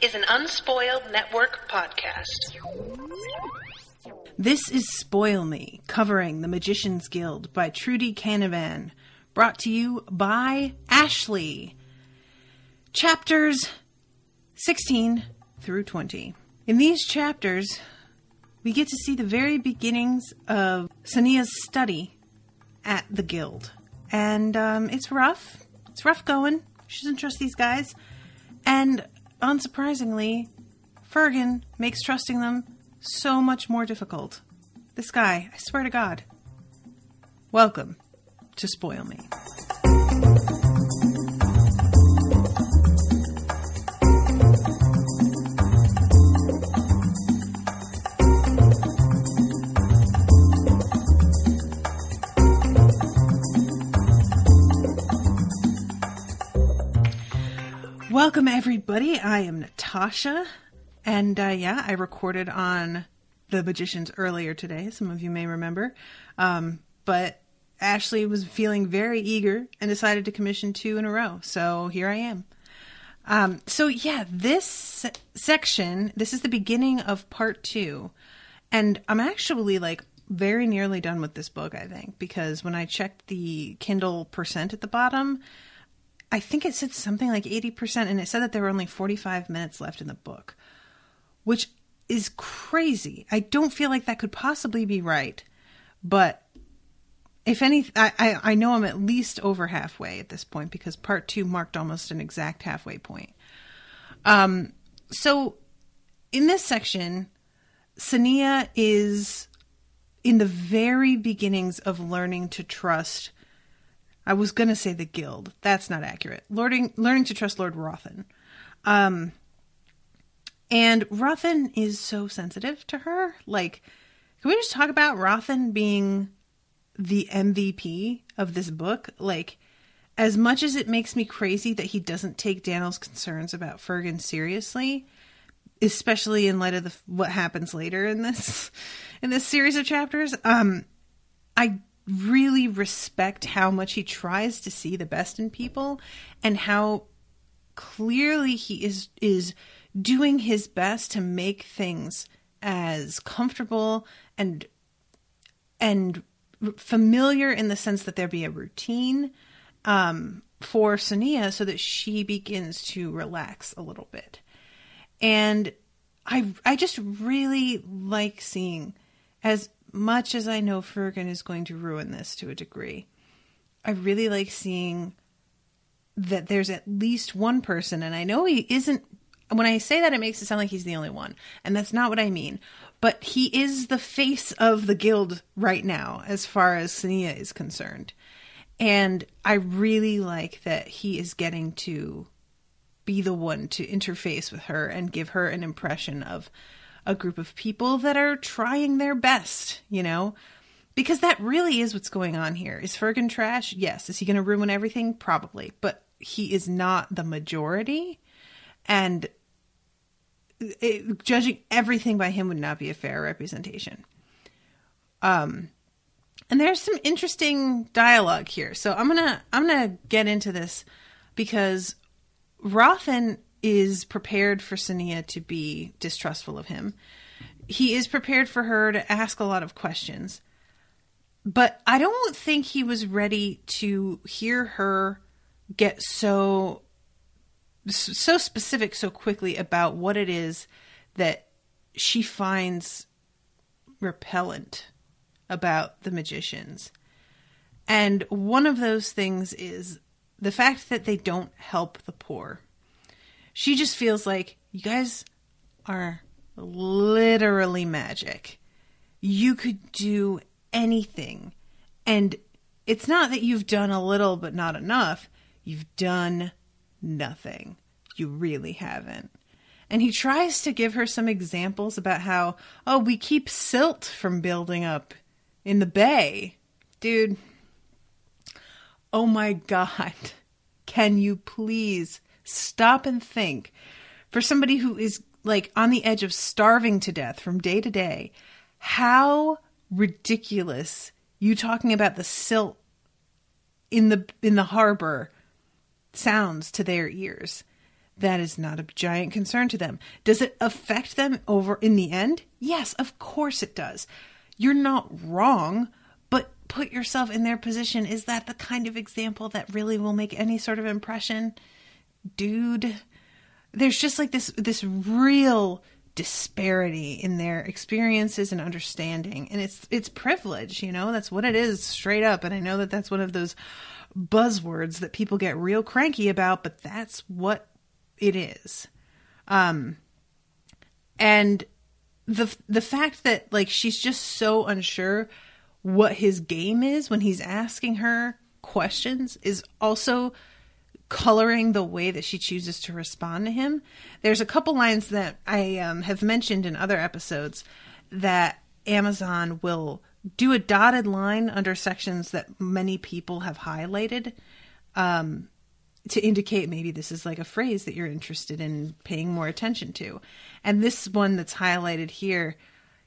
is an Unspoiled Network podcast. This is Spoil Me, covering The Magician's Guild by Trudy Canavan, brought to you by Ashley. Chapters 16 through 20. In these chapters, we get to see the very beginnings of Sonea's study at the guild. And it's rough. It's rough going. She doesn't trust these guys. And unsurprisingly, Fergun makes trusting them so much more difficult. This guy, I swear to God. Welcome to Spoil Me. Welcome, everybody. I am Natasha, and I recorded on The Magicians earlier today. Some of you may remember, but Ashley was feeling very eager and decided to commission 2 in a row. So here I am. This section, this is the beginning of part 2, and I'm actually very nearly done with this book, I think, because when I checked the Kindle percent at the bottom, I think it said something like 80%, and it said that there were only 45 minutes left in the book, which is crazy. I don't feel like that could possibly be right, but if any, I know I'm at least over halfway at this point because part 2 marked almost an exact halfway point. So in this section, Sonea is in the very beginnings of learning to trust. I was going to say the guild. That's not accurate. Learning to trust Lord Rothen. And Rothen is so sensitive to her. Can we just talk about Rothen being the MVP of this book? As much as it makes me crazy that he doesn't take Daniel's concerns about Fergun seriously, especially in light of what happens later in this series of chapters, I really respect how much he tries to see the best in people and how clearly he is doing his best to make things as comfortable and familiar in the sense that there be a routine for Sonea so that she begins to relax a little bit. And I just really like seeing, as much as I know Fergun is going to ruin this to a degree, I really like seeing that there's at least one person, and I know he isn't, when I say that it makes it sound like he's the only one, and that's not what I mean, but he is the face of the guild right now as far as Sonea is concerned. And I really like that he is getting to be the one to interface with her and give her an impression of a group of people that are trying their best, because that really is what's going on here. Is Fergun trash? Yes. Is he going to ruin everything? Probably. But he is not the majority, and judging everything by him would not be a fair representation. And there's some interesting dialogue here. So I'm gonna get into this because Rothen is prepared for Sonea to be distrustful of him. He is prepared for her to ask a lot of questions. But I don't think he was ready to hear her get so specific so quickly about what it is that she finds repellent about the magicians. And one of those things is the fact that they don't help the poor. She just feels like, you guys are literally magic. You could do anything. And it's not that you've done a little but not enough. You've done nothing. You really haven't. And he tries to give her some examples about how, we keep silt from building up in the bay. Dude, oh my God. Can you please stop and think, for somebody who is on the edge of starving to death from day to day, how ridiculous you talking about the silt in the harbor sounds to their ears. That is not a giant concern to them. Does it affect them over in the end? Yes, of course it does. You're not wrong, but put yourself in their position. Is that the kind of example that really will make any sort of impression? Dude, there's just like this real disparity in their experiences and understanding. And it's privilege, you know, that's what it is straight up. And I know that that's one of those buzzwords that people get real cranky about, but that's what it is. And the fact that like she's just so unsure what his game is when he's asking her questions is also coloring the way that she chooses to respond to him. There's a couple lines that I have mentioned in other episodes that Amazon will do a dotted line under sections that many people have highlighted to indicate maybe this is like a phrase that you're interested in paying more attention to. And this one that's highlighted here,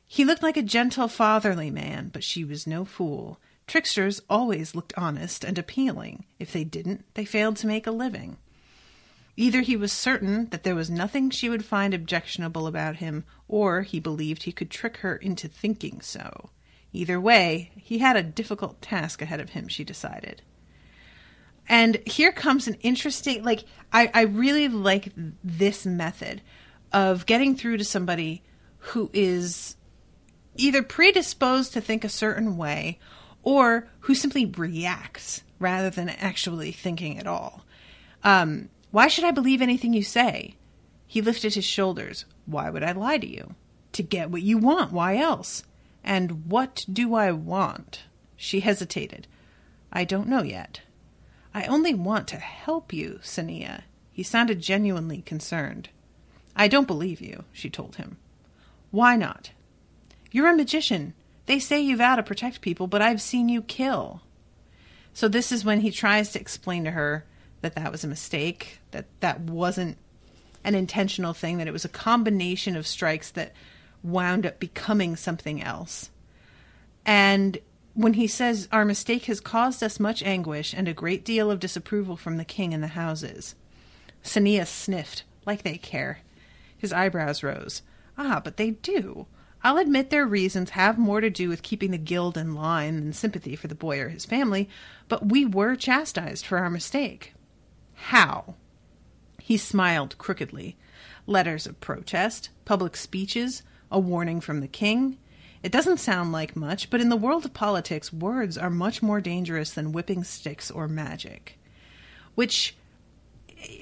he looked like a gentle fatherly man, but she was no fool. Tricksters always looked honest and appealing. If they didn't, they failed to make a living. Either he was certain that there was nothing she would find objectionable about him, or he believed he could trick her into thinking so. Either way, he had a difficult task ahead of him, she decided. And here comes an interesting, like, I really like this method of getting through to somebody who is either predisposed to think a certain way or who simply reacts rather than actually thinking at all. Why should I believe anything you say? He lifted his shoulders. Why would I lie to you? To get what you want. Why else? And what do I want? She hesitated. I don't know yet. I only want to help you, Sonea. He sounded genuinely concerned. I don't believe you, she told him. Why not? You're a magician. They say you vow to protect people, but I've seen you kill. So this is when he tries to explain to her that that was a mistake, that wasn't an intentional thing, that it was a combination of strikes that wound up becoming something else. And when he says, our mistake has caused us much anguish and a great deal of disapproval from the king and the houses. Sonea sniffed, like they care. His eyebrows rose. Ah, but they do. I'll admit their reasons have more to do with keeping the guild in line than sympathy for the boy or his family, but we were chastised for our mistake. How? He smiled crookedly. Letters of protest, public speeches, a warning from the king. It doesn't sound like much, but in the world of politics, words are much more dangerous than whipping sticks or magic. Which,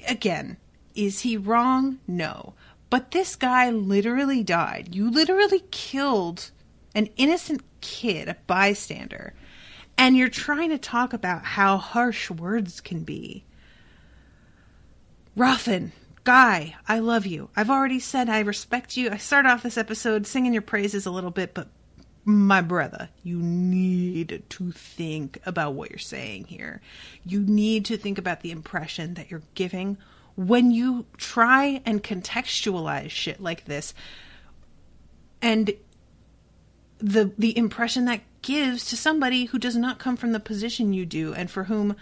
again, is he wrong? No. But this guy literally died. You literally killed an innocent kid, a bystander. And you're trying to talk about how harsh words can be. Rothen, Guy, I love you. I've already said I respect you. I start off this episode singing your praises a little bit, but my brother, you need to think about what you're saying here. You need to think about the impression that you're giving when you try and contextualize shit like this. And the impression that gives to somebody who does not come from the position you do and for whom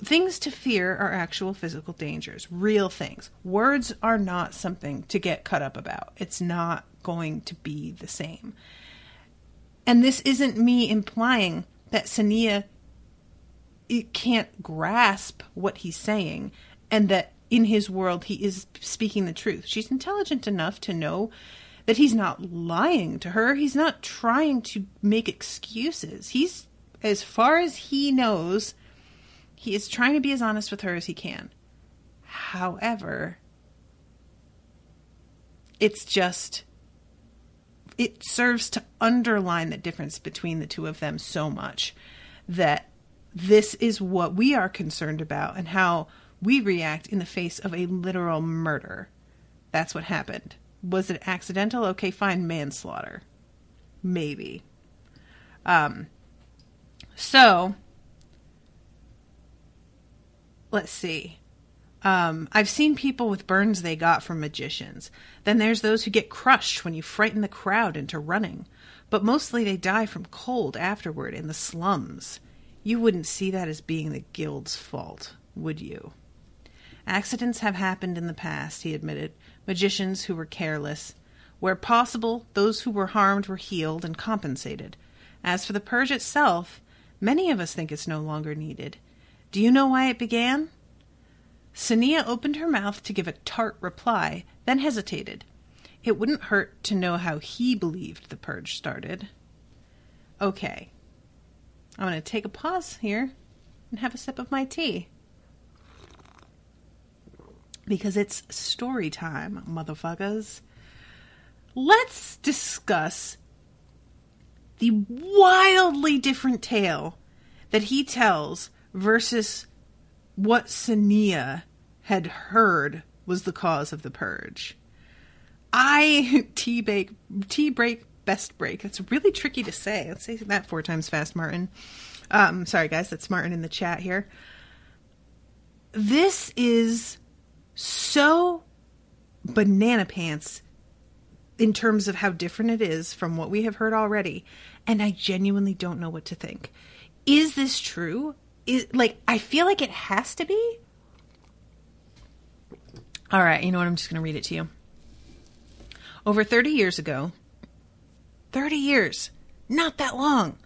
things to fear are actual physical dangers, real things. Words are not something to get cut up about. It's not going to be the same. And this isn't me implying that Sonea can't grasp what he's saying and that in his world he is speaking the truth. She's intelligent enough to know that he's not lying to her. He's not trying to make excuses. He's, as far as he knows, he is trying to be as honest with her as he can. However, it's just, it serves to underline the difference between the two of them so much that this is what we are concerned about and how we react in the face of a literal murder. That's what happened. Was it accidental? Okay, fine, manslaughter. Maybe. So, let's see. I've seen people with burns they got from magicians. Then there's those who get crushed when you frighten the crowd into running. But mostly they die from cold afterward in the slums. You wouldn't see that as being the guild's fault, would you? Accidents have happened in the past, he admitted. Magicians who were careless. Where possible, those who were harmed were healed and compensated. As for the purge itself, many of us think it's no longer needed. Do you know why it began? Sonea opened her mouth to give a tart reply, then hesitated. It wouldn't hurt to know how he believed the purge started. Okay. I'm going to take a pause here and have a sip of my tea. Because it's story time, motherfuckers. Let's discuss the wildly different tale that he tells versus what Sonea had heard was the cause of the purge. Tea break, best break. That's really tricky to say. Let's say that 4 times fast, Martin. Sorry, guys. That's Martin in the chat here. This is so banana pants in terms of how different it is from what we have heard already. And I genuinely don't know what to think. Is this true? I feel like it has to be. All right. You know what? I'm just going to read it to you. Over 30 years ago, 30 years, not that long,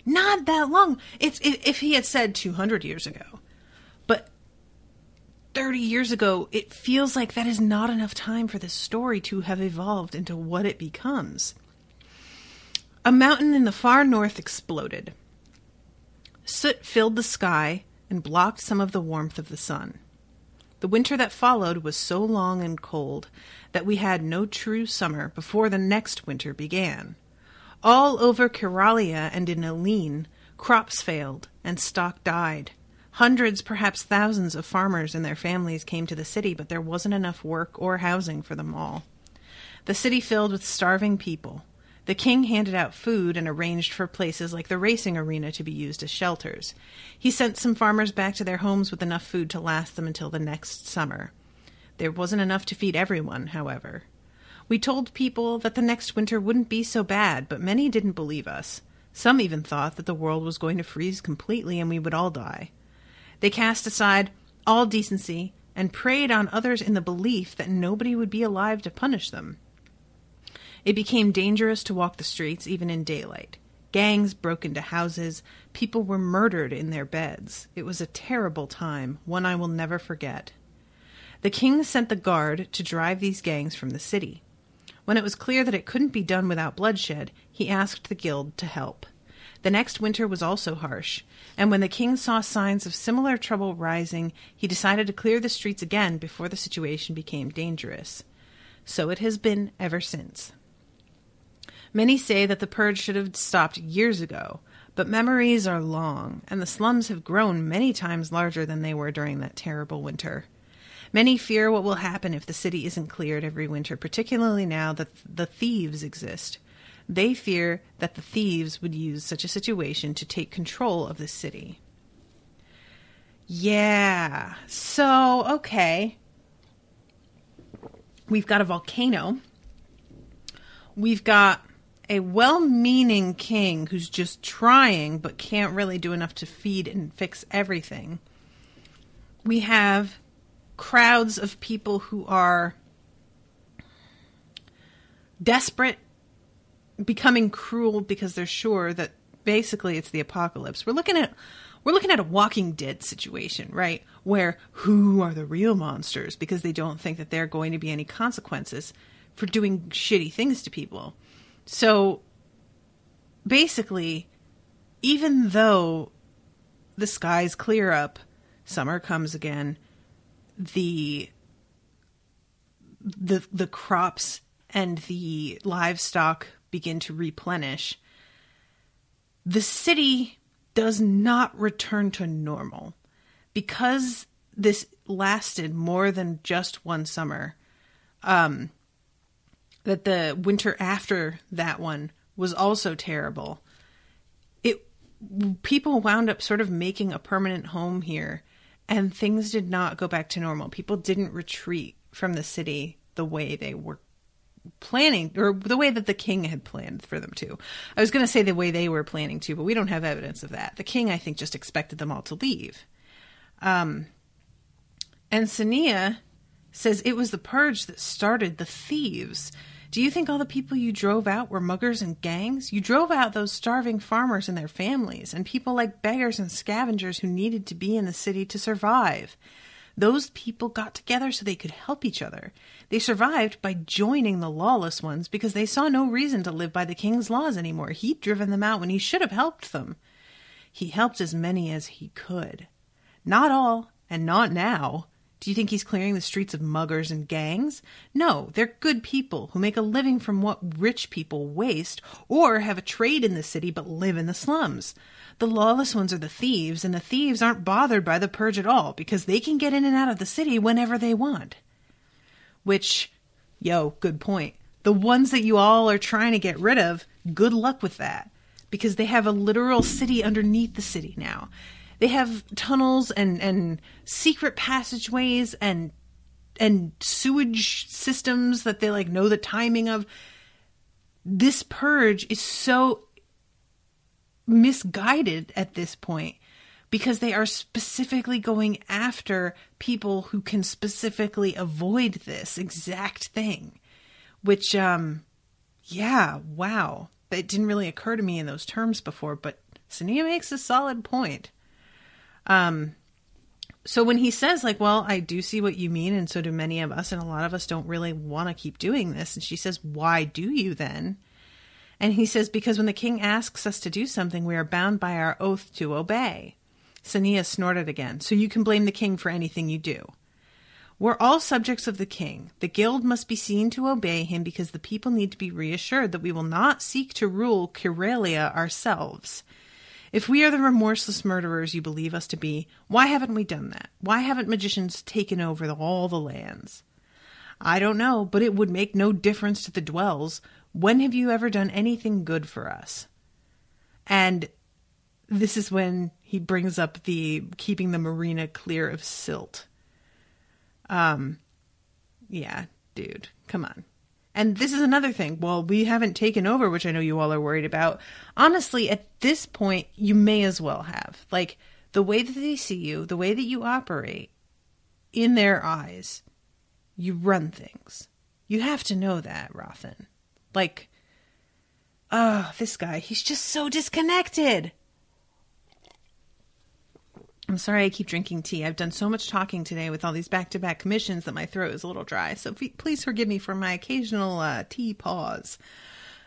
not that long. If he had said 200 years ago, but 30 years ago, it feels like that is not enough time for this story to have evolved into what it becomes. A mountain in the far north exploded. Soot filled the sky and blocked some of the warmth of the sun. The winter that followed was so long and cold that we had no true summer before the next winter began. All over Keralia and in Aline, crops failed and stock died. Hundreds, perhaps thousands of farmers and their families came to the city, but there wasn't enough work or housing for them all. The city filled with starving people. The king handed out food and arranged for places like the racing arena to be used as shelters. He sent some farmers back to their homes with enough food to last them until the next summer. There wasn't enough to feed everyone, however. We told people that the next winter wouldn't be so bad, but many didn't believe us. Some even thought that the world was going to freeze completely and we would all die. They cast aside all decency and preyed on others in the belief that nobody would be alive to punish them. It became dangerous to walk the streets even in daylight. Gangs broke into houses. People were murdered in their beds. It was a terrible time, one I will never forget. The king sent the guard to drive these gangs from the city. When it was clear that it couldn't be done without bloodshed, he asked the guild to help. The next winter was also harsh, and when the king saw signs of similar trouble rising, he decided to clear the streets again before the situation became dangerous. So it has been ever since. Many say that the purge should have stopped years ago, but memories are long, and the slums have grown many times larger than they were during that terrible winter. Many fear what will happen if the city isn't cleared every winter, particularly now that the thieves exist. They fear that the thieves would use such a situation to take control of the city. Yeah, so, okay. We've got a volcano. We've got a well-meaning king who's just trying but can't really do enough to feed and fix everything. We have crowds of people who are desperate, becoming cruel because they're sure that basically it's the apocalypse. We're looking at a Walking Dead situation, right? Where who are the real monsters because they don't think that there are going to be any consequences for doing shitty things to people. So basically, even though the skies clear up, summer comes again, the crops and the livestock begin to replenish, the city does not return to normal. Because this lasted more than just one summer, that the winter after that one was also terrible. People wound up sort of making a permanent home here, and things did not go back to normal. People didn't retreat from the city the way they were planning, or the way that the king had planned for them to. I was going to say the way they were planning to, but we don't have evidence of that. The king, I think, just expected them all to leave. And Sonea says it was the purge that started the thieves. Do you think all the people you drove out were muggers and gangs? You drove out those starving farmers and their families, and people like beggars and scavengers who needed to be in the city to survive. Those people got together so they could help each other. They survived by joining the lawless ones because they saw no reason to live by the king's laws anymore. He'd driven them out when he should have helped them. He helped as many as he could. Not all, and not now. Do you think he's clearing the streets of muggers and gangs? No, they're good people who make a living from what rich people waste or have a trade in the city but live in the slums. The lawless ones are the thieves, and the thieves aren't bothered by the purge at all because they can get in and out of the city whenever they want. Which, good point. The ones that you all are trying to get rid of, good luck with that, because they have a literal city underneath the city now. They have tunnels and secret passageways and sewage systems that they know the timing of. This purge is so misguided at this point because they are specifically going after people who can specifically avoid this exact thing. Which, wow. It didn't really occur to me in those terms before, but Sonea makes a solid point. So when he says I do see what you mean, and so do many of us, and a lot of us don't really want to keep doing this. And she says, why do you then? And he says, because when the king asks us to do something, we are bound by our oath to obey. Sonea snorted again. So you can blame the king for anything you do. We're all subjects of the king. The guild must be seen to obey him because the people need to be reassured that we will not seek to rule Kyrelia ourselves. If we are the remorseless murderers you believe us to be, why haven't we done that? Why haven't magicians taken over all the lands? I don't know, but it would make no difference to the dwells. When have you ever done anything good for us? And this is when he brings up the keeping the marina clear of silt. Yeah, dude, come on. And this is another thing. Well, we haven't taken over, which I know you all are worried about. Honestly, at this point, you may as well have. The way that they see you, the way that you operate, in their eyes, you run things. You have to know that, Rothen. This guy, he's just so disconnected. I'm sorry I keep drinking tea. I've done so much talking today with all these back-to-back commissions that my throat is a little dry. So please forgive me for my occasional tea pause.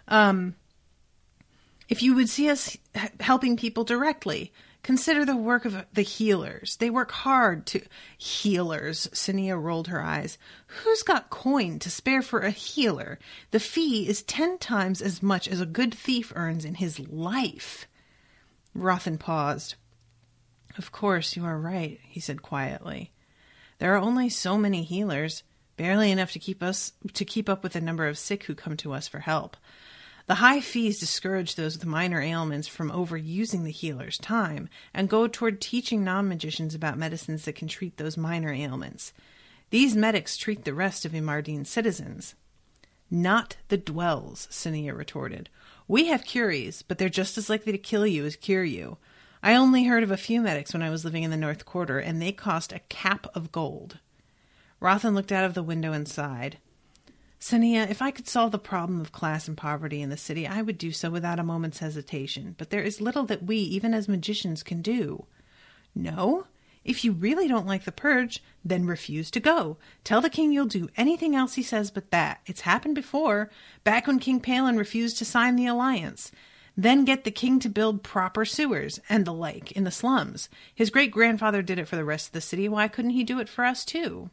If you would see us helping people directly, consider the work of the healers. They work hard to... Healers, Sonea rolled her eyes. Who's got coin to spare for a healer? The fee is 10 times as much as a good thief earns in his life. Rothen paused. Of course, you are right, he said quietly. There are only so many healers, barely enough to keep up with the number of sick who come to us for help. The high fees discourage those with minor ailments from overusing the healer's time and go toward teaching non-magicians about medicines that can treat those minor ailments. These medics treat the rest of Imardine's citizens. Not the dwells, Sonea retorted. We have curies, but they're just as likely to kill you as cure you. I only heard of a few medics when I was living in the North Quarter, and they cost a cap of gold. Rothen looked out of the window and sighed. Sonea, if I could solve the problem of class and poverty in the city, I would do so without a moment's hesitation, but there is little that we, even as magicians, can do. No? If you really don't like the purge, then refuse to go. Tell the king you'll do anything else he says but that. It's happened before, back when King Palin refused to sign the alliance. Then get the king to build proper sewers and the like in the slums. His great-grandfather did it for the rest of the city. Why couldn't he do it for us, too?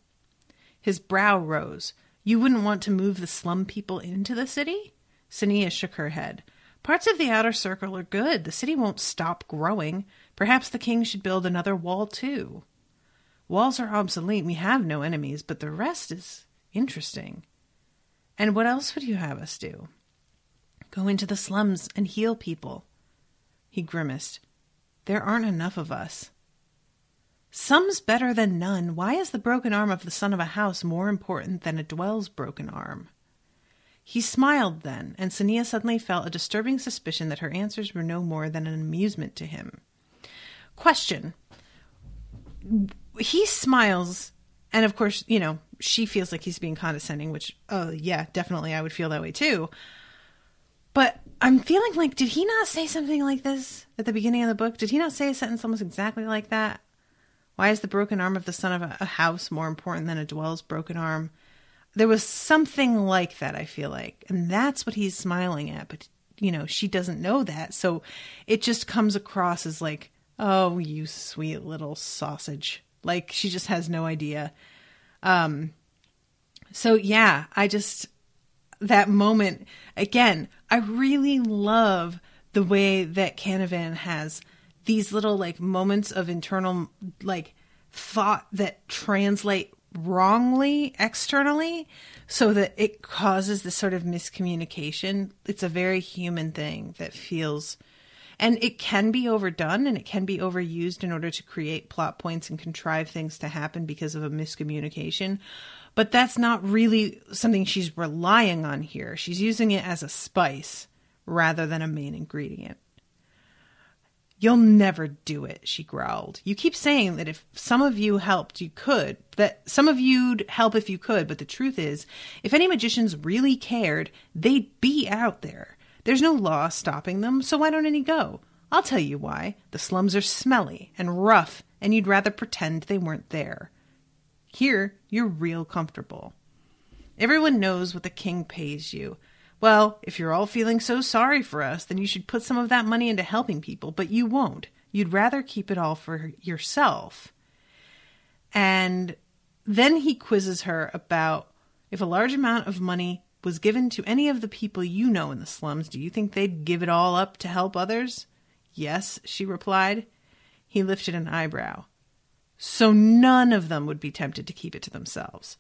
His brow rose. You wouldn't want to move the slum people into the city? Sonea shook her head. Parts of the outer circle are good. The city won't stop growing. Perhaps the king should build another wall, too. Walls are obsolete. We have no enemies, but the rest is interesting. And what else would you have us do? Go into the slums and heal people. He grimaced. There aren't enough of us. Some's better than none. Why is the broken arm of the son of a house more important than a dwell's broken arm? He smiled then, and Sonea suddenly felt a disturbing suspicion that her answers were no more than an amusement to him. Question. He smiles And of course, you know, she feels like he's being condescending, which, oh yeah, definitely I would feel that way too. But I'm feeling like, did he not say something like this at the beginning of the book? Did he not say a sentence almost exactly like that? Why is the broken arm of the son of a house more important than a dweller's broken arm? There was something like that, I feel like. And that's what he's smiling at. But, you know, she doesn't know that. So it just comes across as like, oh, you sweet little sausage. Like, she just has no idea. So yeah, that moment, again, I really love the way that Canavan has these little like moments of internal like thought that translate wrongly externally so that it causes this sort of miscommunication. It's a very human thing that feels, and it can be overdone and it can be overused in order to create plot points and contrive things to happen because of a miscommunication. But that's not really something she's relying on here. She's using it as a spice rather than a main ingredient. You'll never do it, she growled. You keep saying that if some of you helped, you could. That some of you'd help if you could. But the truth is, if any magicians really cared, they'd be out there. There's no law stopping them, so why don't any go? I'll tell you why. The slums are smelly and rough, and you'd rather pretend they weren't there. Here, you're real comfortable. Everyone knows what the king pays you. Well, if you're all feeling so sorry for us, then you should put some of that money into helping people, but you won't. You'd rather keep it all for yourself. And then he quizzes her about if a large amount of money was given to any of the people you know in the slums, do you think they'd give it all up to help others? Yes, she replied. He lifted an eyebrow. So none of them would be tempted to keep it to themselves.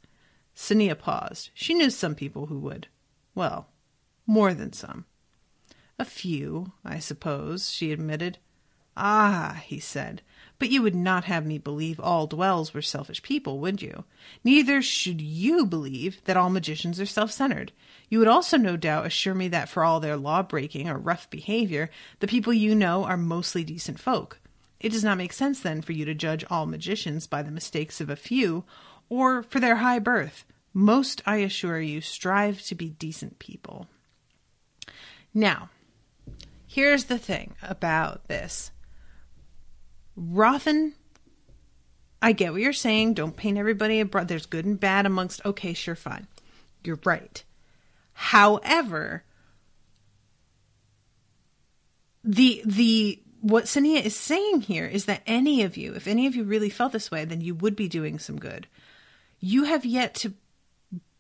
Sonea paused. She knew some people who would. Well, more than some. A few, I suppose, she admitted. Ah, he said, but you would not have me believe all dwells were selfish people, would you? Neither should you believe that all magicians are self-centered. You would also no doubt assure me that for all their law-breaking or rough behavior, the people you know are mostly decent folk. It does not make sense, then, for you to judge all magicians by the mistakes of a few, or for their high birth. Most, I assure you, strive to be decent people. Now, here's the thing about this. Rothen, I get what you're saying. Don't paint everybody abroad. There's good and bad amongst... Okay, sure, fine. You're right. However, what Sonea is saying here is that any of you, if any of you really felt this way, then you would be doing some good. You have yet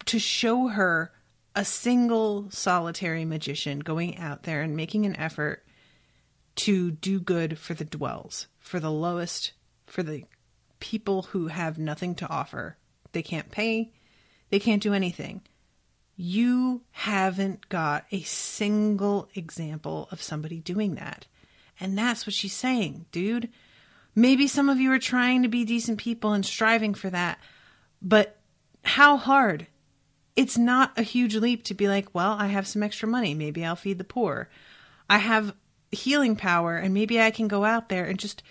to show her a single solitary magician going out there and making an effort to do good for the dwells, for the lowest, for the people who have nothing to offer. They can't pay. They can't do anything. You haven't got a single example of somebody doing that. And that's what she's saying, dude. Maybe some of you are trying to be decent people and striving for that, but how hard? It's not a huge leap to be like, well, I have some extra money. Maybe I'll feed the poor. I have healing power, and maybe I can go out there and just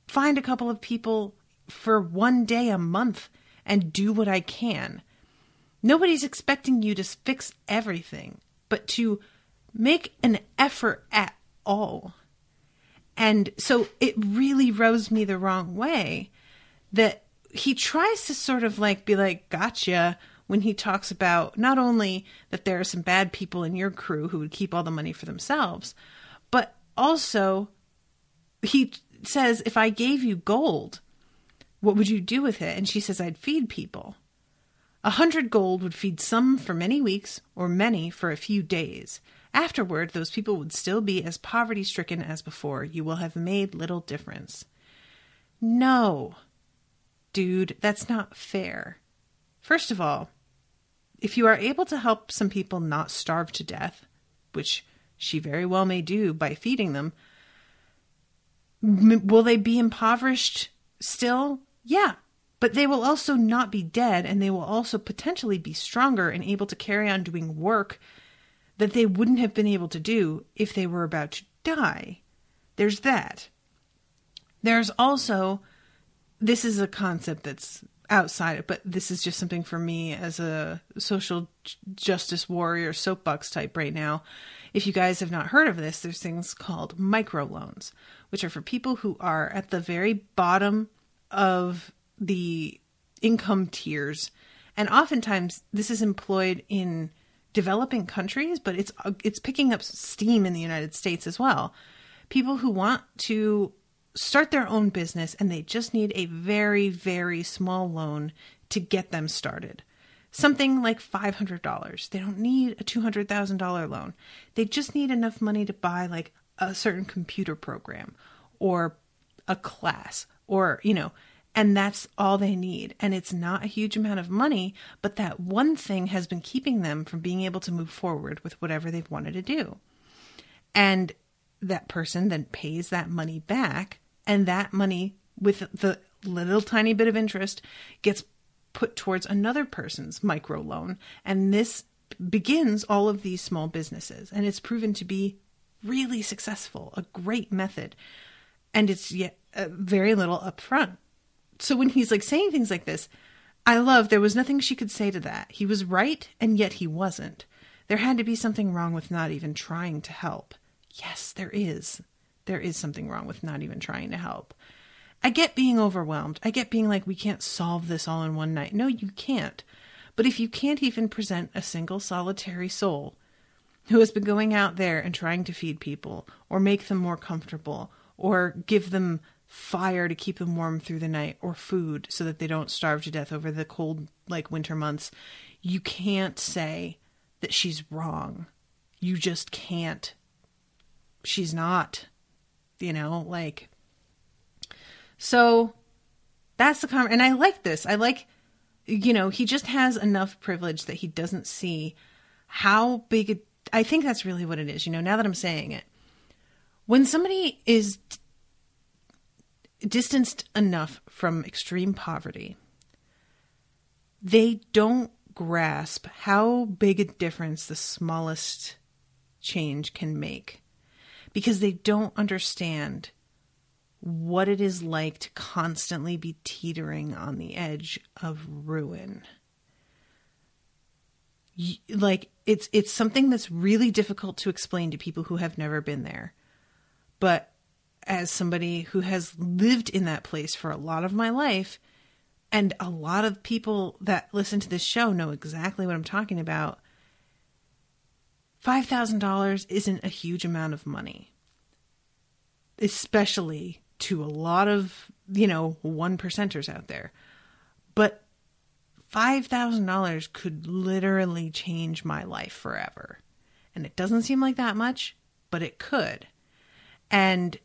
find a couple of people for one day a month and do what I can. Nobody's expecting you to fix everything, but to make an effort at all. And so it really rubs me the wrong way that he tries to sort of like be like, gotcha, when he talks about not only that there are some bad people in your crew who would keep all the money for themselves, but also he says, if I gave you gold, what would you do with it? And she says, I'd feed people. 100 gold would feed some for many weeks or many for a few days. Afterward, those people would still be as poverty-stricken as before. You will have made little difference. No, dude, that's not fair. First of all, if you are able to help some people not starve to death, which she very well may do by feeding them, will they be impoverished still? Yeah, but they will also not be dead, and they will also potentially be stronger and able to carry on doing work that they wouldn't have been able to do if they were about to die. There's that. There's also, this is a concept that's outside, but this is just something for me as a social justice warrior soapbox type right now. If you guys have not heard of this, there's things called microloans, which are for people who are at the very bottom of the income tiers. And oftentimes this is employed in developing countries, but it's picking up steam in the United States as well. People who want to start their own business and they just need a very, very small loan to get them started. Something like $500. They don't need a $200,000 loan. They just need enough money to buy like a certain computer program or a class or, and that's all they need. And it's not a huge amount of money, but that one thing has been keeping them from being able to move forward with whatever they've wanted to do. And that person then pays that money back, and that money with the little tiny bit of interest gets put towards another person's microloan. And this begins all of these small businesses. And it's proven to be really successful, a great method. And it's yet very little upfront. So when he's like saying things like this, I love there was nothing she could say to that. He was right, and yet he wasn't. There had to be something wrong with not even trying to help. Yes, there is. There is something wrong with not even trying to help. I get being overwhelmed. I get being like, we can't solve this all in one night. No, you can't. But if you can't even present a single solitary soul who has been going out there and trying to feed people or make them more comfortable or give them fire to keep them warm through the night or food so that they don't starve to death over the cold, like winter months, you can't say that she's wrong. You just can't. She's not, so that's the and I like this. I like, he just has enough privilege that he doesn't see how big I think that's really what it is. Now that I'm saying it, when somebody is distanced enough from extreme poverty, they don't grasp how big a difference the smallest change can make, because they don't understand what it is like to constantly be teetering on the edge of ruin. Like it's something that's really difficult to explain to people who have never been there. But as somebody who has lived in that place for a lot of my life, and a lot of people that listen to this show know exactly what I'm talking about, $5,000 isn't a huge amount of money, especially to a lot of, one percenters out there. But $5,000 could literally change my life forever. And it doesn't seem like that much, but it could. And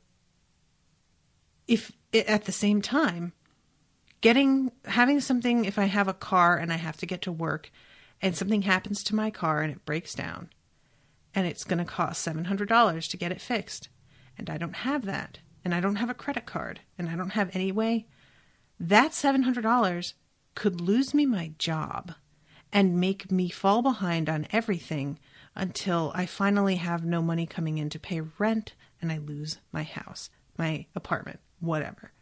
if at the same time, having something, if I have a car and I have to get to work and something happens to my car and it breaks down and it's going to cost $700 to get it fixed, and I don't have that, and I don't have a credit card, and I don't have any way, that $700 could lose me my job and make me fall behind on everything until I finally have no money coming in to pay rent and I lose my house, my apartment, whatever.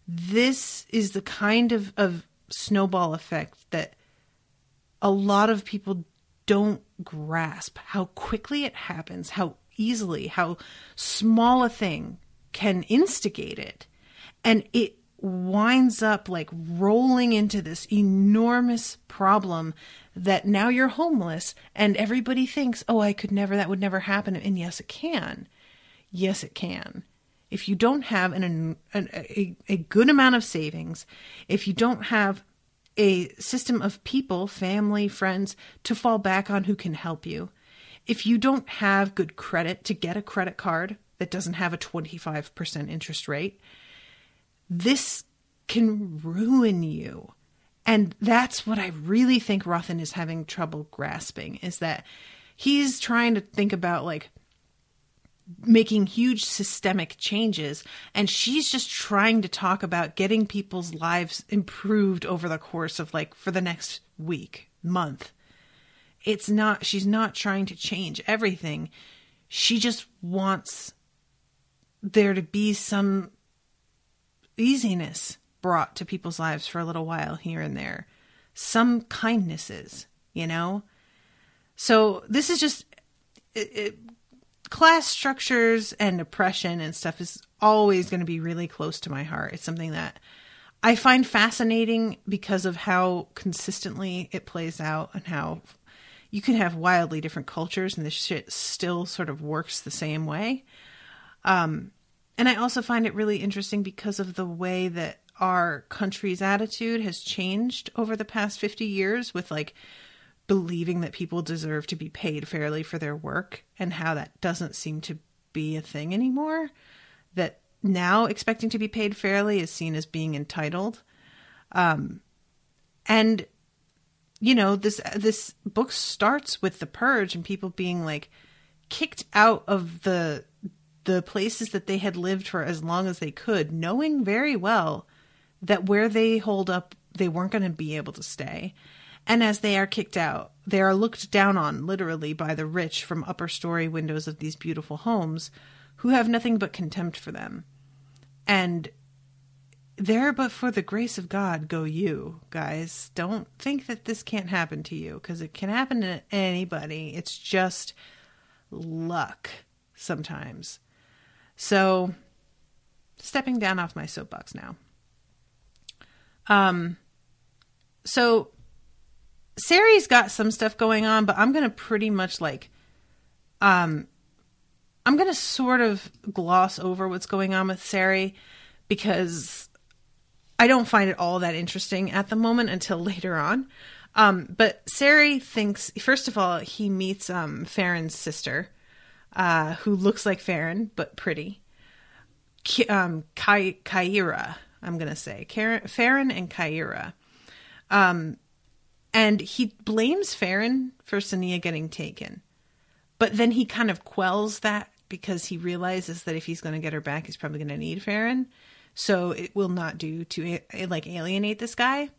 This is the kind of snowball effect that a lot of people don't grasp, how quickly it happens, how easily, how small a thing can instigate it. And it winds up like rolling into this enormous problem that now you're homeless and everybody thinks, oh, that would never happen. And yes, it can. Yes, it can. If you don't have a good amount of savings, if you don't have a system of people, family, friends, to fall back on who can help you, if you don't have good credit to get a credit card that doesn't have a 25% interest rate, this can ruin you. And that's what I really think Rothen is having trouble grasping, is that he's trying to think about like making huge systemic changes, and she's just trying to talk about getting people's lives improved over the course of like for the next week, month. She's not trying to change everything. She just wants there to be some easiness brought to people's lives for a little while here and there. Some kindnesses, you know? So this is just... class structures and oppression and stuff is always going to be really close to my heart. It's something that I find fascinating because of how consistently it plays out and how you can have wildly different cultures and this shit still sort of works the same way. And I also find it really interesting because of the way that our country's attitude has changed over the past 50 years with like believing that people deserve to be paid fairly for their work and how that doesn't seem to be a thing anymore. That now expecting to be paid fairly is seen as being entitled. And, you know, this book starts with the purge and people being like kicked out of the places that they had lived for as long as they could, knowing very well that where they hold up, they weren't going to be able to stay. And as they are kicked out, they are looked down on literally by the rich from upper story windows of these beautiful homes who have nothing but contempt for them. And there but for the grace of God go you, guys. Don't think that this can't happen to you, because it can happen to anybody. It's just luck sometimes. So, stepping down off my soapbox now. So Cery's got some stuff going on, but I'm going to pretty much like, I'm going to sort of gloss over what's going on with Cery because I don't find it all that interesting at the moment until later on. But Cery thinks, first of all, he meets Fergun's sister, who looks like Fergun, but pretty. Kyra, I'm going to say. Fergun and Kyra. And he blames Fergun for Sonea getting taken. But then he kind of quells that because he realizes that if he's going to get her back, he's probably going to need Fergun. So it will not do to like alienate this guy.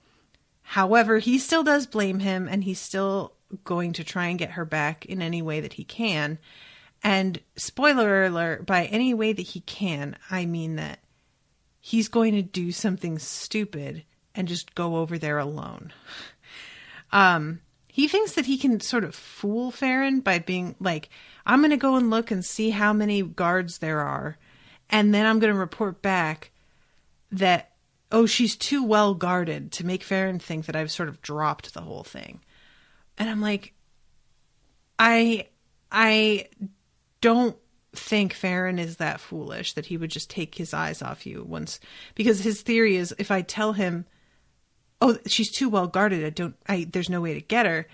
However, he still does blame him and he's still going to try and get her back in any way that he can. And spoiler alert, by any way that he can, I mean that he's going to do something stupid and just go over there alone. He thinks that he can sort of fool Fergun by being like, I'm going to go and look and see how many guards there are. And then I'm going to report back that, oh, she's too well guarded to make Fergun think that I've sort of dropped the whole thing. And I'm like, I don't think Fergun is that foolish that he would just take his eyes off you once, because his theory is if I tell him, oh, she's too well guarded, there's no way to get her,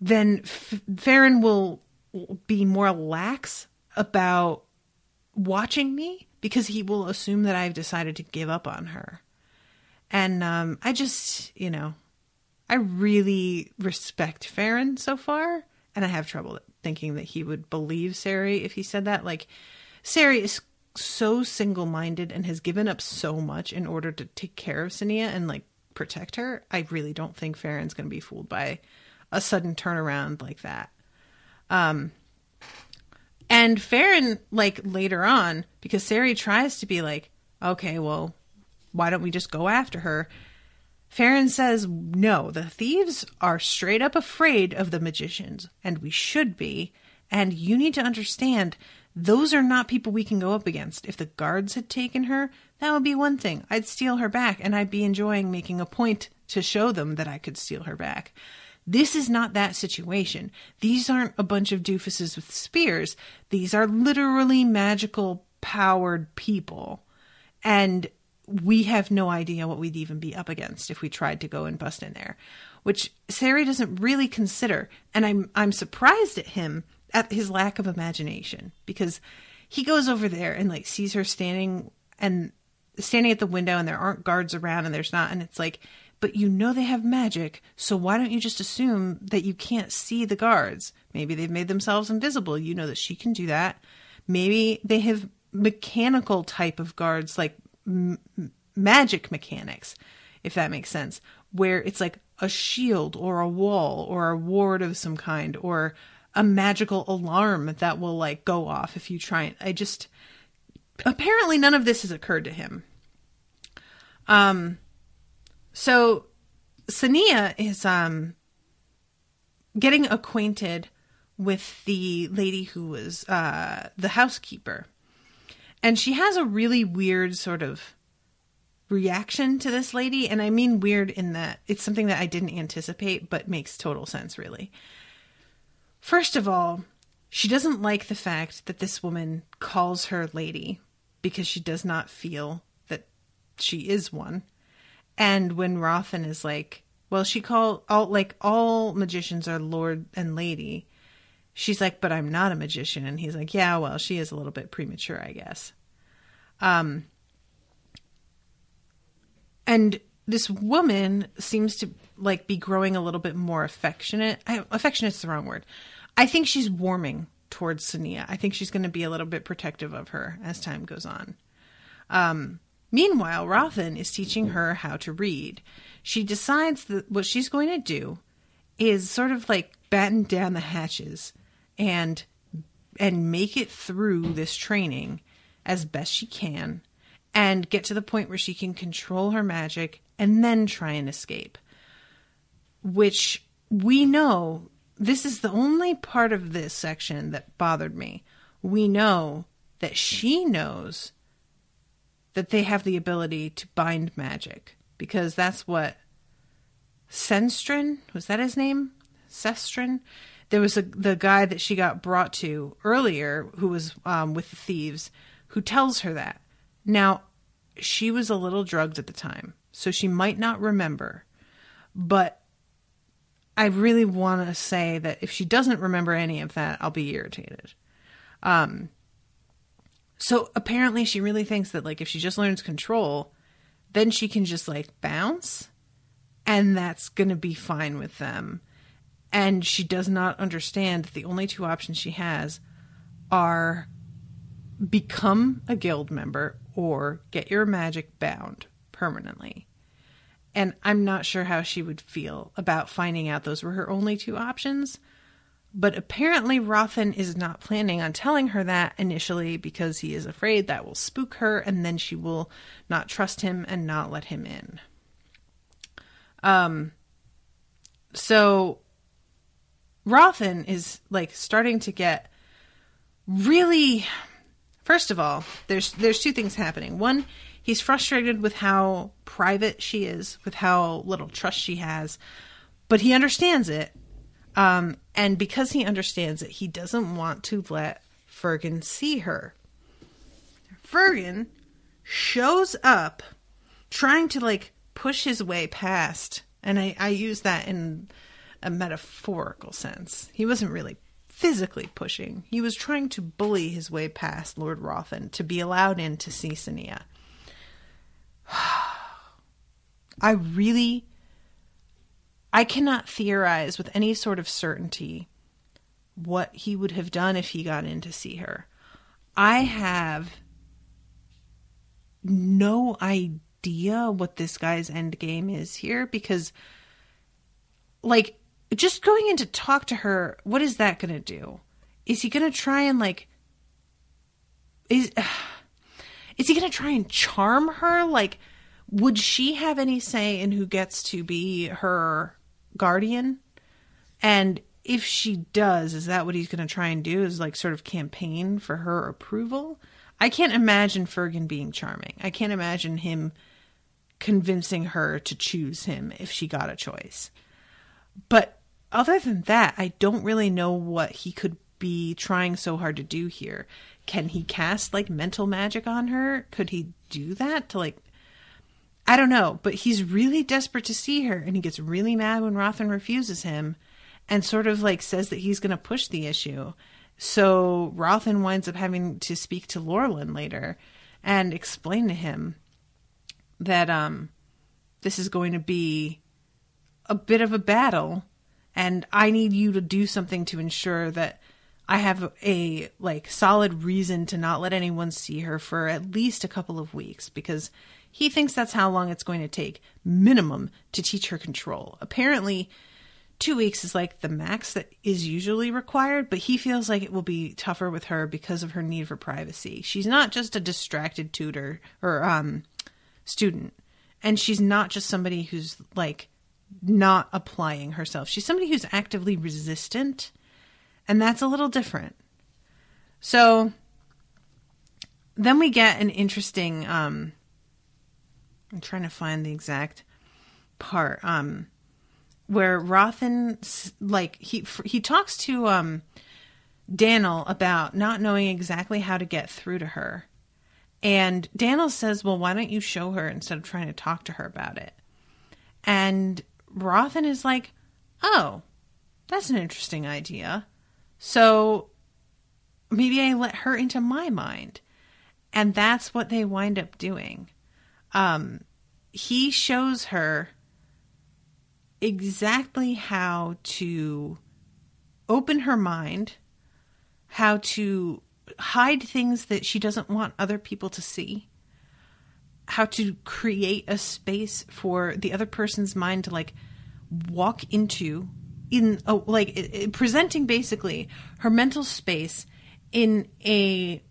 then Fergun will be more lax about watching me because he will assume that I've decided to give up on her. And I just, I really respect Fergun so far, and I have trouble thinking that he would believe Cery if he said that. Like, Cery is so single-minded and has given up so much in order to take care of Sonea and, like, protect her. I really don't think Fergun's going to be fooled by a sudden turnaround like that. And Fergun, like, later on, because Cery tries to be like, okay, well, why don't we just go after her? Fergun says, no, the thieves are straight up afraid of the magicians, and we should be, and you need to understand those are not people we can go up against. If the guards had taken her, that would be one thing. I'd steal her back, and I'd be enjoying making a point to show them that I could steal her back. This is not that situation. These aren't a bunch of doofuses with spears. These are literally magical, powered people. And we have no idea what we'd even be up against if we tried to go and bust in there, which Cery doesn't really consider. And I'm surprised at him, at his lack of imagination, because he goes over there and like sees her standing at the window and there aren't guards around and there's not. And it's like, but they have magic. So why don't you just assume that you can't see the guards? Maybe they've made themselves invisible. You know that she can do that. Maybe they have mechanical type of guards, like magic mechanics, if that makes sense, where it's like a shield or a wall or a ward of some kind or a magical alarm that will like go off if you try it. Apparently none of this has occurred to him. So Sonea is getting acquainted with the lady who was the housekeeper. And she has a really weird sort of reaction to this lady. And I mean weird in that it's something that I didn't anticipate, but makes total sense, really. First of all, she doesn't like the fact that this woman calls her lady because she does not feel that she is one. And when Rothen is like, well, all magicians are lord and lady. She's like, but I'm not a magician. And he's like, yeah, well, she is a little bit premature, I guess. And this woman seems to like be growing a little bit more affectionate. Affectionate's the wrong word. I think she's warming towards Sonea. I think she's going to be a little bit protective of her as time goes on. Meanwhile, Rothen is teaching her how to read. She decides that what she's going to do is sort of like batten down the hatches and make it through this training as best she can and get to the point where she can control her magic and then try and escape. Which we know, this is the only part of this section that bothered me. We know that she knows that they have the ability to bind magic, because that's what Senstrin, was that his name? Sestrin? There was the guy that she got brought to earlier who was with the thieves, who tells her that. Now, she was a little drugged at the time, so she might not remember. But I really want to say that if she doesn't remember any of that, I'll be irritated. So apparently she really thinks that like if she just learns control, then she can just like bounce, and that's going to be fine with them. And she does not understand that the only two options she has are become a guild member or get your magic bound permanently. And I'm not sure how she would feel about finding out those were her only two options. But apparently Rothen is not planning on telling her that initially because he is afraid that will spook her and then she will not trust him and not let him in. So Rothen is like starting to get really... First of all, there's two things happening. One, he's frustrated with how private she is, with how little trust she has, but he understands it. And because he understands it, he doesn't want to let Fergun see her. Fergun shows up trying to like push his way past. And I use that in a metaphorical sense. He wasn't really physically pushing. He was trying to bully his way past Lord Rothen to be allowed in to see Sonea. I cannot theorize with any sort of certainty what he would have done if he got in to see her. I have no idea what this guy's end game is here, because like just going in to talk to her, what is that going to do? Is he going to try and like is he going to try and charm her? Like, would she have any say in who gets to be her guardian? And if she does, is that what he's going to try and do, is like sort of campaign for her approval? I can't imagine Fergun being charming. I can't imagine him convincing her to choose him if she got a choice. But other than that, I don't really know what he could be trying so hard to do here. Can he cast like mental magic on her? Could he do that to like, I don't know, but he's really desperate to see her, and he gets really mad when Rothen refuses him and sort of like says that he's going to push the issue. So Rothen winds up having to speak to Lorelin later and explain to him that this is going to be a bit of a battle, and I need you to do something to ensure that I have a like solid reason to not let anyone see her for at least a couple of weeks, because he thinks that's how long it's going to take, minimum, to teach her control. Apparently, 2 weeks is like the max that is usually required, but he feels like it will be tougher with her because of her need for privacy. She's not just a distracted tutor or student, And she's not just somebody who's like not applying herself. She's somebody who's actively resistant. And that's a little different. So then we get an interesting, I'm trying to find the exact part, where Rothen, like, he talks to Daniel about not knowing exactly how to get through to her. And Daniel says, well, why don't you show her instead of trying to talk to her about it? And Rothen is like, oh, that's an interesting idea. So maybe I let her into my mind. And that's what they wind up doing. He shows her exactly how to open her mind, how to hide things that she doesn't want other people to see, how to create a space for the other person's mind to like walk into, presenting basically her mental space in a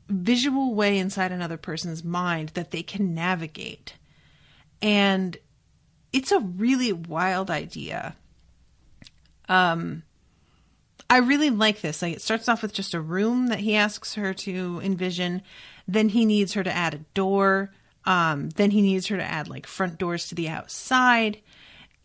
visual way inside another person's mind that they can navigate. And it's a really wild idea. I really like this. Like, it starts off with just a room that he asks her to envision. Then he needs her to add a door. Then he needs her to add like front doors to the outside.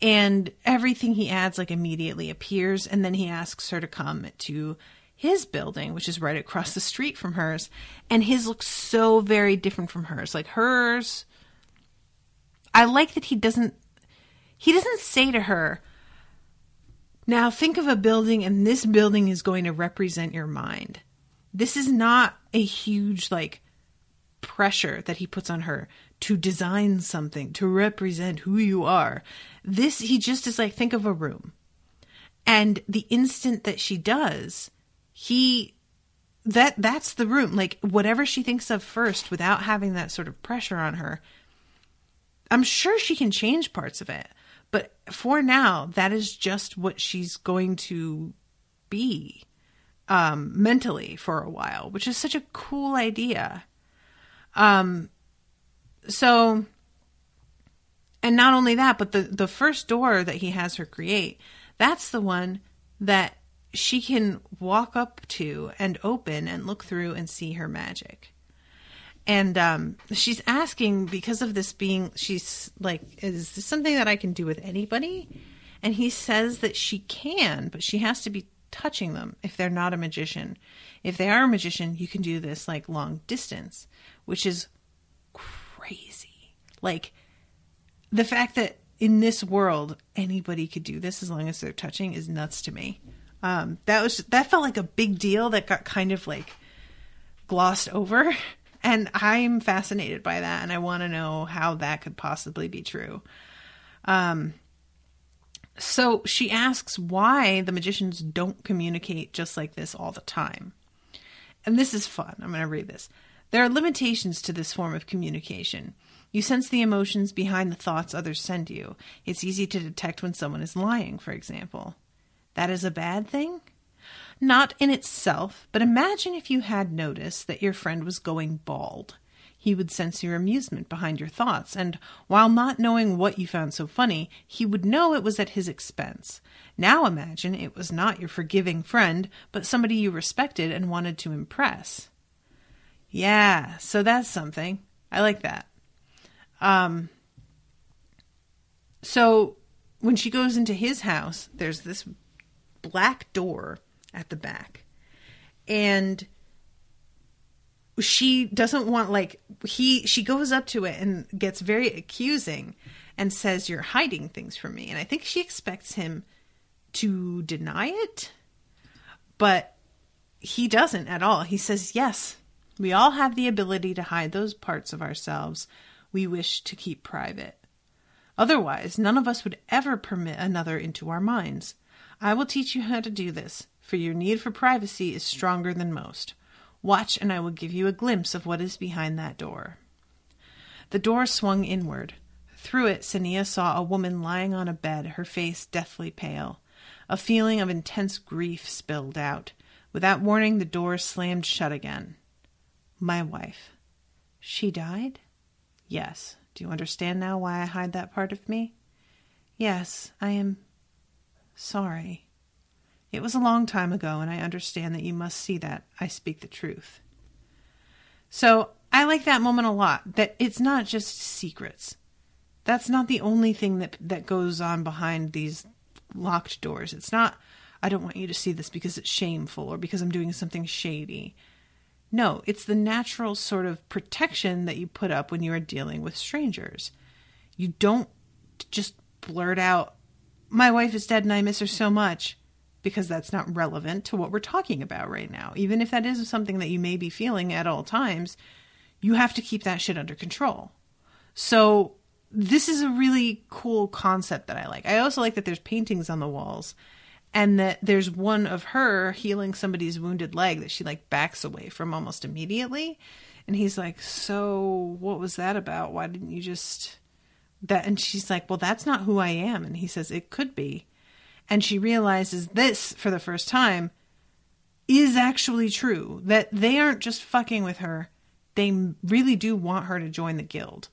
And everything he adds like immediately appears. And then he asks her to come to his building, which is right across the street from hers. And his looks so very different from hers. Like hers, I like that he doesn't say to her, now think of a building and this building is going to represent your mind. This is not a huge like pressure that he puts on her to design something to represent who you are. He just is like, think of a room. And the instant that she does, that's the room. Like whatever she thinks of first without having that sort of pressure on her, I'm sure she can change parts of it. But for now, that is just what she's going to be mentally for a while, which is such a cool idea. So, and not only that, but the first door that he has her create, that's the one that she can walk up to and open and look through and see her magic. And she's asking, because of this being, she's like, is this something that I can do with anybody? And he says that she can, but she has to be touching them if they're not a magician. If they are a magician, you can do this like long distance, which is crazy. Like the fact that in this world, anybody could do this as long as they're touching is nuts to me. That felt like a big deal that got kind of like glossed over. And I'm fascinated by that, and I want to know how that could possibly be true. So she asks why the magicians don't communicate just like this all the time. And this is fun. I'm going to read this. There are limitations to this form of communication. You sense the emotions behind the thoughts others send you. It's easy to detect when someone is lying, for example. That is a bad thing? Not in itself, but imagine if you had noticed that your friend was going bald. He would sense your amusement behind your thoughts, and while not knowing what you found so funny, he would know it was at his expense. Now imagine it was not your forgiving friend, but somebody you respected and wanted to impress. Yeah, so that's something. I like that. So when she goes into his house, there's this black door at the back, and she doesn't want, like, she goes up to it and gets very accusing and says, you're hiding things from me. And I think she expects him to deny it, but he doesn't at all. He says, yes, we all have the ability to hide those parts of ourselves we wish to keep private. Otherwise, none of us would ever permit another into our minds. I will teach you how to do this, for your need for privacy is stronger than most. Watch, and I will give you a glimpse of what is behind that door. The door swung inward. Through it, Sonea saw a woman lying on a bed, her face deathly pale. A feeling of intense grief spilled out. Without warning, the door slammed shut again. My wife. She died? Yes, Do you understand now why I hide that part of me? Yes, I am sorry. It was a long time ago, and I understand that you must see that I speak the truth. So I like that moment a lot, that it's not just secrets. That's not the only thing that goes on behind these locked doors. It's not, I don't want you to see this because it's shameful or because I'm doing something shady. No, it's the natural sort of protection that you put up when you are dealing with strangers. You don't just blurt out, my wife is dead and I miss her so much, because that's not relevant to what we're talking about right now. Even if that is something that you may be feeling at all times, you have to keep that shit under control. So this is a really cool concept that I like. I also like that there's paintings on the walls and that there's one of her healing somebody's wounded leg that she like backs away from almost immediately. And he's like, so what was that about? Why didn't you just that? And she's like, well, that's not who I am. And he says, it could be. And she realizes this for the first time is actually true, that they aren't just fucking with her. They really do want her to join the guild,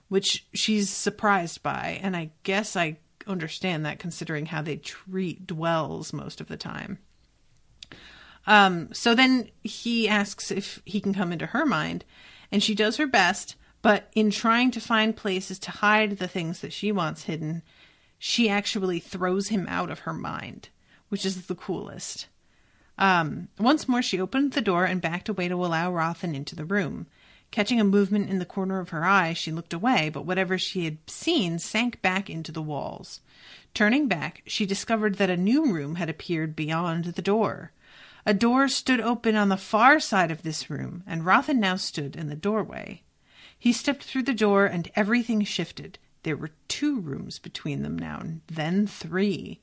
which she's surprised by. And I guess I understand that considering how they treat dwells most of the time. So then he asks if he can come into her mind, and she does her best, but in trying to find places to hide the things that she wants hidden, she actually throws him out of her mind, which is the coolest. Once more, she opened the door and backed away to allow Rothen into the room. Catching a movement in the corner of her eye, she looked away, but whatever she had seen sank back into the walls. Turning back, she discovered that a new room had appeared beyond the door. A door stood open on the far side of this room, and Rothen now stood in the doorway. He stepped through the door, and everything shifted. There were 2 rooms between them now, then 3.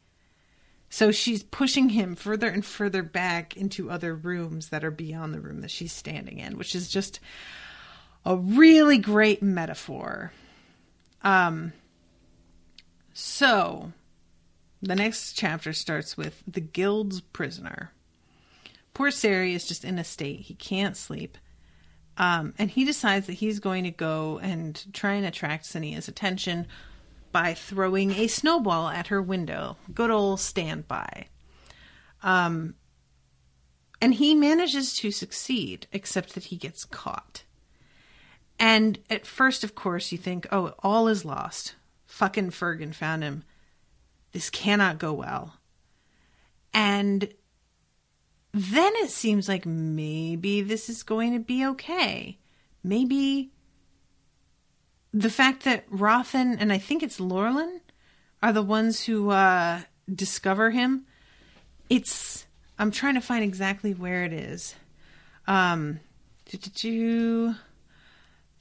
So she's pushing him further and further back into other rooms that are beyond the room that she's standing in, which is just a really great metaphor. So the next chapter starts with the guild's prisoner. Poor Cery is just in a state. He can't sleep. And he decides that he's going to go and try and attract Sonea's attention by throwing a snowball at her window. Good old standby. And he manages to succeed, except that he gets caught. And at first, of course, you think, oh, all is lost. Fucking Fergun found him. This cannot go well. And then it seems like maybe this is going to be okay. Maybe the fact that Rothen, and I think it's Lorelin, are the ones who discover him. I'm trying to find exactly where it is. The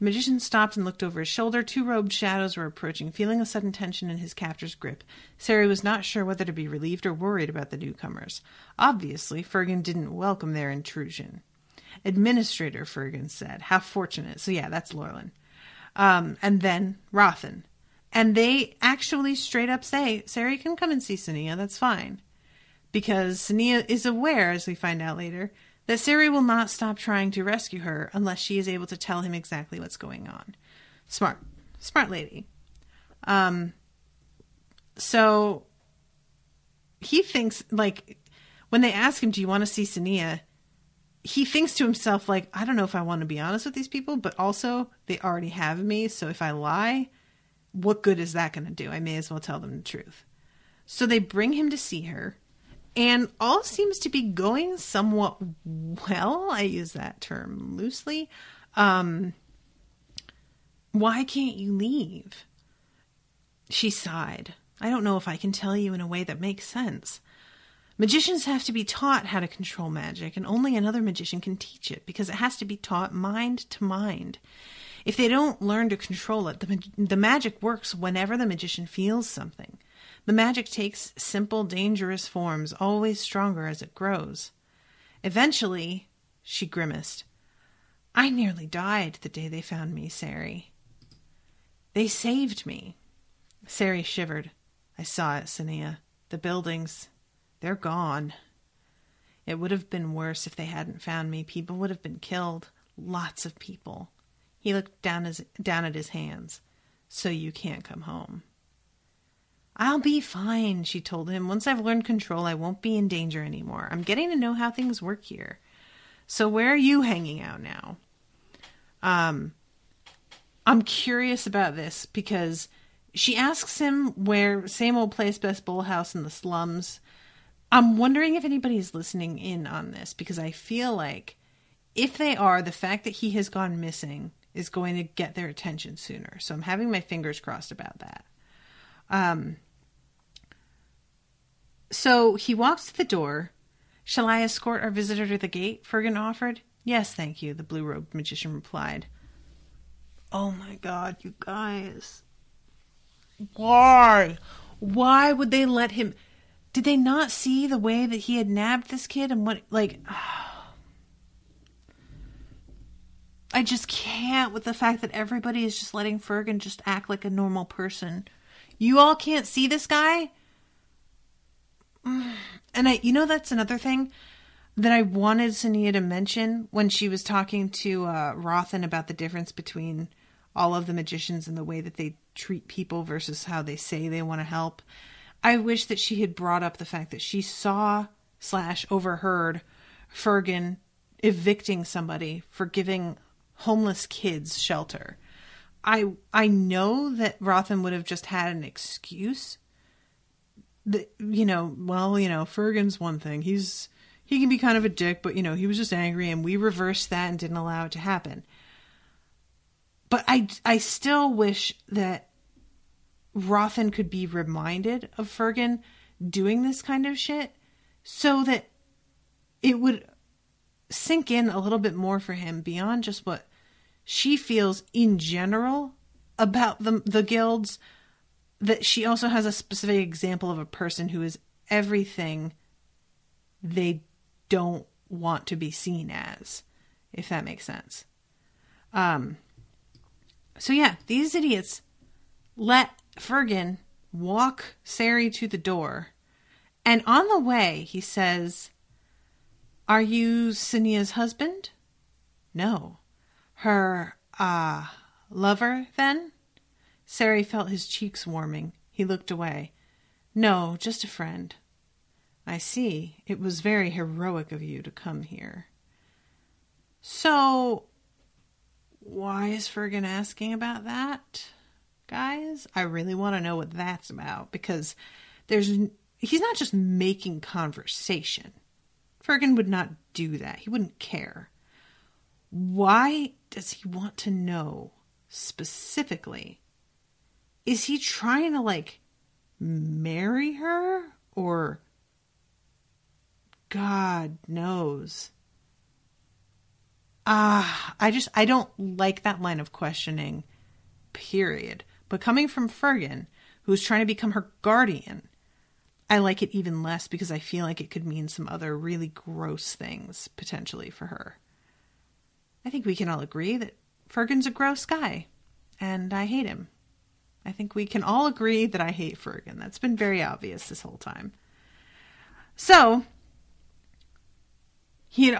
magician stopped and looked over his shoulder. 2 robed shadows were approaching, feeling a sudden tension in his captor's grip. Cery was not sure whether to be relieved or worried about the newcomers. Obviously, Fergun didn't welcome their intrusion. Administrator, Fergun said. How fortunate. So yeah, that's Lorelin. And then Rothen. And they actually straight up say, Cery can come and see Sonea, that's fine. Because Sonea is aware, as we find out later, that Cery will not stop trying to rescue her unless she is able to tell him exactly what's going on. Smart lady. So he thinks, like, when they ask him, do you want to see Sonea? He thinks to himself, like, I don't know if I want to be honest with these people, but also they already have me. So if I lie, what good is that going to do? I may as well tell them the truth. So they bring him to see her. And all seems to be going somewhat well. I use that term loosely. Why can't you leave? She sighed. I don't know if I can tell you in a way that makes sense. Magicians have to be taught how to control magic, and only another magician can teach it, because it has to be taught mind to mind. If they don't learn to control it, the magic works whenever the magician feels something. The magic takes simple, dangerous forms, always stronger as it grows. Eventually, she grimaced, I nearly died the day they found me, Cery. They saved me. Cery shivered. I saw it, Sonea. The buildings, they're gone. It would have been worse if they hadn't found me. People would have been killed. Lots of people. He looked down at his hands. so you can't come home. I'll be fine, she told him. Once I've learned control, I won't be in danger anymore. I'm getting to know how things work here. So where are you hanging out now? I'm curious about this because she asks him where, same old place, best bowl house in the slums. I'm wondering if anybody's listening in on this because I feel like if they are, the fact that he has gone missing is going to get their attention sooner. So I'm having my fingers crossed about that. So he walks to the door. Shall I escort our visitor to the gate? Fergun offered. Yes, thank you, the blue-robed magician replied. Oh my God, you guys. Why? Why would they let him? Did they not see the way that he had nabbed this kid and what, like, I just can't with the fact that everybody is just letting Fergun just act like a normal person. You all can't see this guy? And that's another thing that I wanted Sonea to mention when she was talking to Rothen about the difference between all of the magicians and the way that they treat people versus how they say they want to help. I wish that she had brought up the fact that she saw / overheard Fergun evicting somebody for giving homeless kids shelter. I know that Rothen would have just had an excuse. That, Fergun's one thing. He can be kind of a dick, but, he was just angry and we reversed that and didn't allow it to happen. But I still wish that Rothen could be reminded of Fergun doing this kind of shit so that it would sink in a little bit more for him beyond just what she feels in general about the guilds, that she also has a specific example of a person who is everything they don't want to be seen as, if that makes sense. So yeah, these idiots let Fergun walk Cery to the door, and on the way he says, "Are you Sonea's husband?" "No." "Her, lover, then?" Cery felt his cheeks warming. He looked away. "No, just a friend." "I see. It was very heroic of you to come here." So, why is Fergun asking about that, guys? I really want to know what that's about, because he's not just making conversation. Fergun would not do that. He wouldn't care. Why does he want to know specifically? Is he trying to, marry her? Or God knows. I don't like that line of questioning, period. But coming from Fergun, who's trying to become her guardian, I like it even less because I feel like it could mean some other really gross things, potentially, for her. I think we can all agree that Fergun's a gross guy, and I hate him. I think we can all agree that I hate Fergun. That's been very obvious this whole time. So, he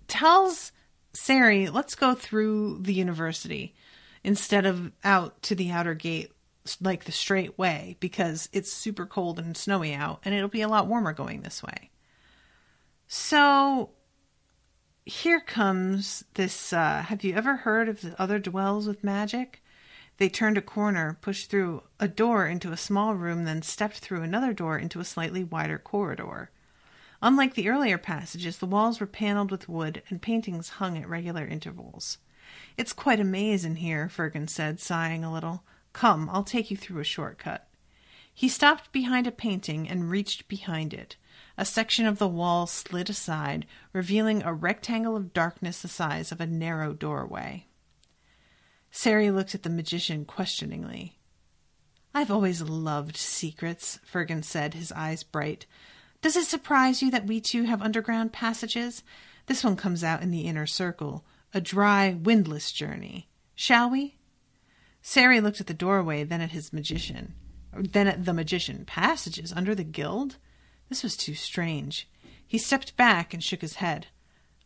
tells Cery, let's go through the university instead of out to the outer gate, like the straight way, because it's super cold and snowy out, and it'll be a lot warmer going this way. So, here comes this, have you ever heard of the other dwells with magic? They turned a corner, pushed through a door into a small room, then stepped through another door into a slightly wider corridor. Unlike the earlier passages, the walls were paneled with wood, and paintings hung at regular intervals. "It's quite a maze in here," Fergun said, sighing a little. "Come, I'll take you through a shortcut." He stopped behind a painting and reached behind it. A section of the wall slid aside, revealing a rectangle of darkness the size of a narrow doorway. Cery looked at the magician questioningly. "I've always loved secrets," Fergun said, his eyes bright. "Does it surprise you that we too have underground passages? This one comes out in the inner circle, a dry, windless journey. Shall we?" Cery looked at the doorway, then at the magician. Passages under the guild? This was too strange. He stepped back and shook his head.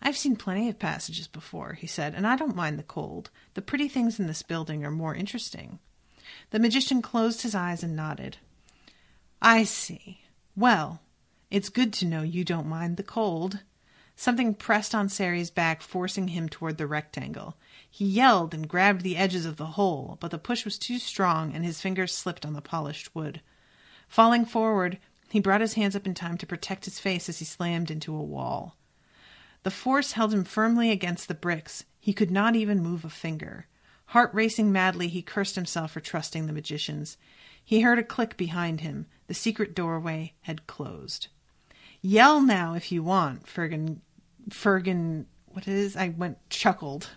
I've seen plenty of passages before, he said, and I don't mind the cold. The pretty things in this building are more interesting. The magician closed his eyes and nodded. I see. Well, it's good to know you don't mind the cold. Something pressed on Cery's back, forcing him toward the rectangle. He yelled and grabbed the edges of the hole, but the push was too strong and his fingers slipped on the polished wood. Falling forward, he brought his hands up in time to protect his face as he slammed into a wall. The force held him firmly against the bricks. He could not even move a finger. Heart racing madly, he cursed himself for trusting the magicians. He heard a click behind him. The secret doorway had closed. Yell now if you want, Fergun, chuckled.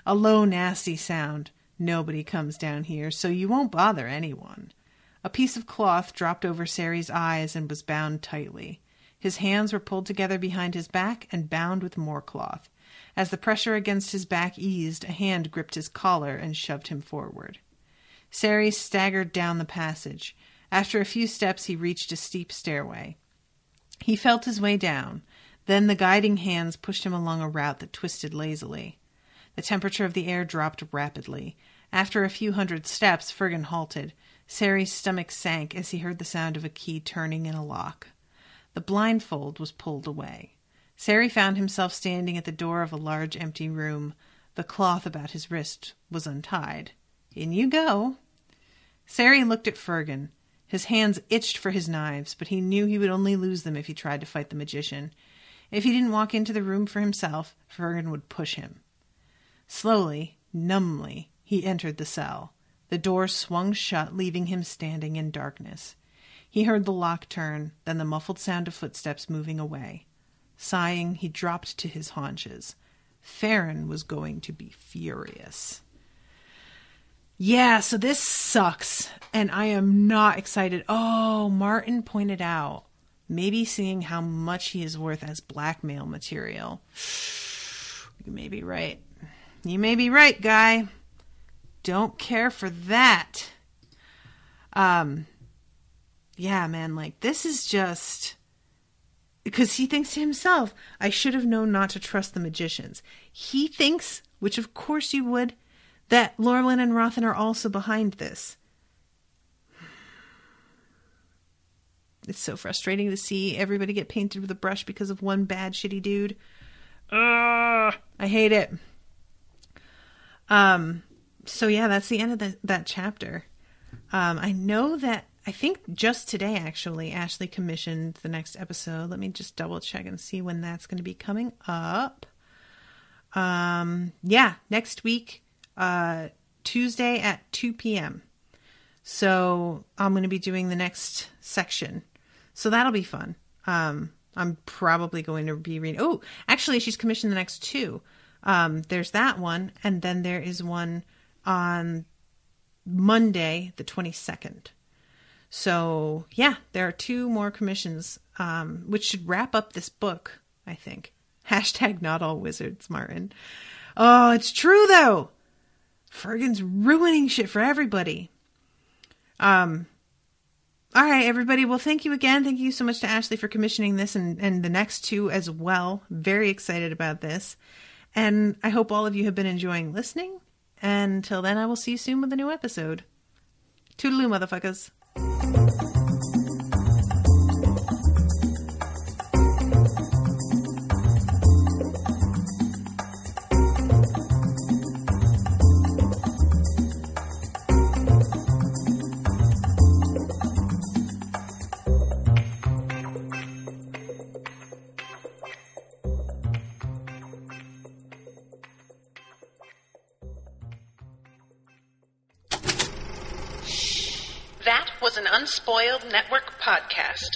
A low, nasty sound. Nobody comes down here, so you won't bother anyone. A piece of cloth dropped over Cery's eyes and was bound tightly. His hands were pulled together behind his back and bound with more cloth. As the pressure against his back eased, a hand gripped his collar and shoved him forward. Cery staggered down the passage. After a few steps, he reached a steep stairway. He felt his way down. Then the guiding hands pushed him along a route that twisted lazily. The temperature of the air dropped rapidly. After a few hundred steps, Fergun halted. Cery's stomach sank as he heard the sound of a key turning in a lock. The blindfold was pulled away. Cery found himself standing at the door of a large empty room. The cloth about his wrist was untied. In you go. Cery looked at Fergun. His hands itched for his knives, but he knew he would only lose them if he tried to fight the magician. If he didn't walk into the room for himself, Fergun would push him. Slowly, numbly, he entered the cell. The door swung shut, leaving him standing in darkness. He heard the lock turn, then the muffled sound of footsteps moving away. Sighing, he dropped to his haunches. Farron was going to be furious. Yeah, so this sucks, and I am not excited. Oh, Martin pointed out, maybe seeing how much he is worth as blackmail material. You may be right. You may be right, guy. Don't care for that. Yeah, man, like, this is just... Because he thinks to himself, I should have known not to trust the magicians. He thinks, which of course you would, that Lorelyn and Rothen are also behind this. It's so frustrating to see everybody get painted with a brush because of one bad, shitty dude. I hate it. So yeah, that's the end of that chapter. I know that, I think just today, actually, Ashley commissioned the next episode. Let me just double check and see when that's going to be coming up. Yeah, next week, Tuesday at 2 p.m. So I'm going to be doing the next section. So that'll be fun. I'm probably going to be reading. Oh, actually, she's commissioned the next two. There's that one, and then there is one on Monday, the 22nd. So, yeah, there are two more commissions, which should wrap up this book, I think. Hashtag not all wizards, Martin. Oh, it's true, though. Fergun's ruining shit for everybody. All right, everybody. Well, thank you again. Thank you so much to Ashley for commissioning this and the next two as well. Very excited about this. And I hope all of you have been enjoying listening. And until then, I will see you soon with a new episode. Toodaloo, motherfuckers. That was an Unspoiled Network podcast.